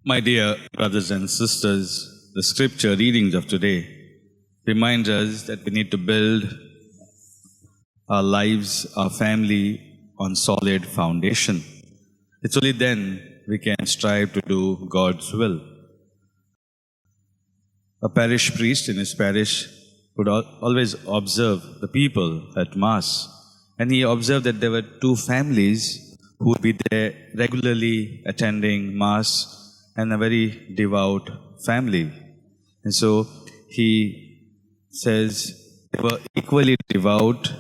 My dear brothers and sisters, the scripture readings of today remind us that we need to build our lives, our family on solid foundation. It's only then we can strive to do God's will. A parish priest in his parish would always observe the people at Mass, and he observed that there were two families who would be there regularly attending Mass, and a very devout family. And so he says they were equally devout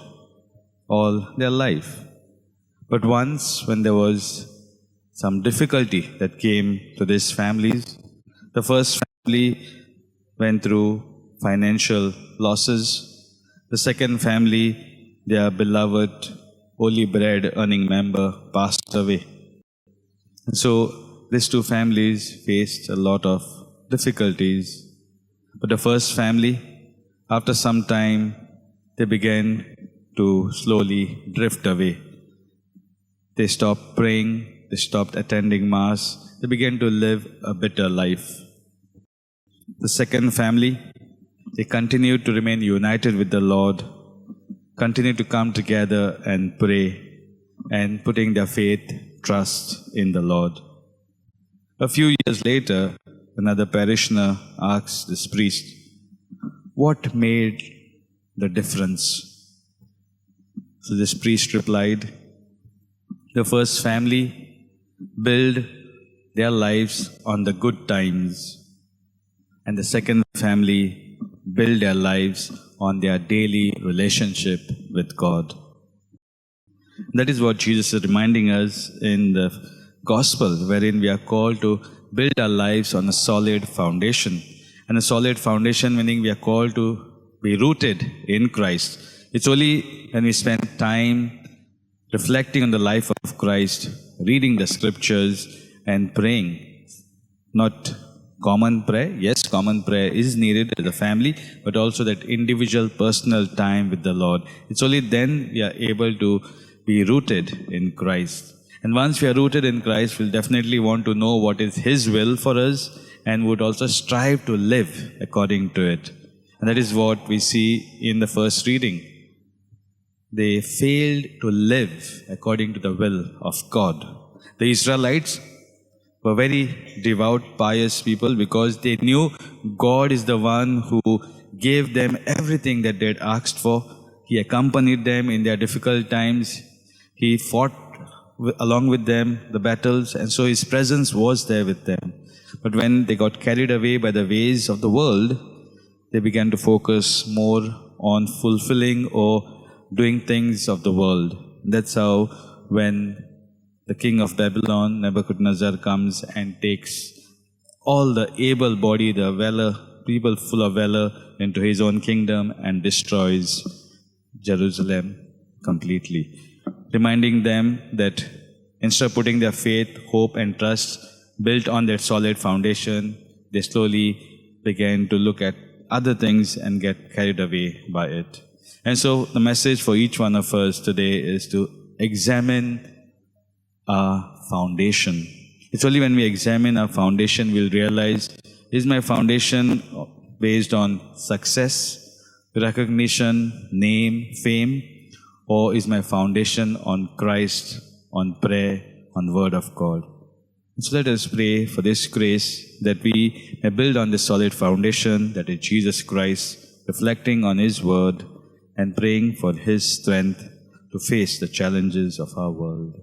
all their life. But once, when there was some difficulty that came to these families, the first family went through financial losses. The second family, their beloved holy bread earning member, passed away. And so these two families faced a lot of difficulties. But the first family, after some time, they began to slowly drift away. They stopped praying, they stopped attending Mass, they began to live a bitter life. The second family, they continued to remain united with the Lord, continued to come together and pray, and putting their faith, trust in the Lord. A few years later, another parishioner asked this priest, "What made the difference?" So this priest replied, "The first family built their lives on the good times, and the second family built their lives on their daily relationship with God." That is what Jesus is reminding us in the Gospel, wherein we are called to build our lives on a solid foundation. And a solid foundation meaning we are called to be rooted in Christ. It's only when we spend time reflecting on the life of Christ, reading the scriptures and praying. Not common prayer. Yes, common prayer is needed as a family, but also that individual personal time with the Lord. It's only then we are able to be rooted in Christ. And once we are rooted in Christ, we'll definitely want to know what is His will for us and would also strive to live according to it. And that is what we see in the first reading. They failed to live according to the will of God. The Israelites were very devout, pious people because they knew God is the one who gave them everything that they had asked for. He accompanied them in their difficult times. He fought along with them the battles, and so His presence was there with them. But when they got carried away by the ways of the world, they began to focus more on fulfilling or doing things of the world. That's how when the king of Babylon, Nebuchadnezzar, comes and takes all the able-bodied, the valor, people full of valor into his own kingdom and destroys Jerusalem completely. Reminding them that instead of putting their faith, hope and trust built on that solid foundation, they slowly began to look at other things and get carried away by it. And so the message for each one of us today is to examine our foundation. It's only when we examine our foundation we'll realize, is my foundation based on success, recognition, name, fame, or is my foundation on Christ, on prayer, on Word of God? So let us pray for this grace that we may build on this solid foundation that is Jesus Christ, reflecting on His Word and praying for His strength to face the challenges of our world.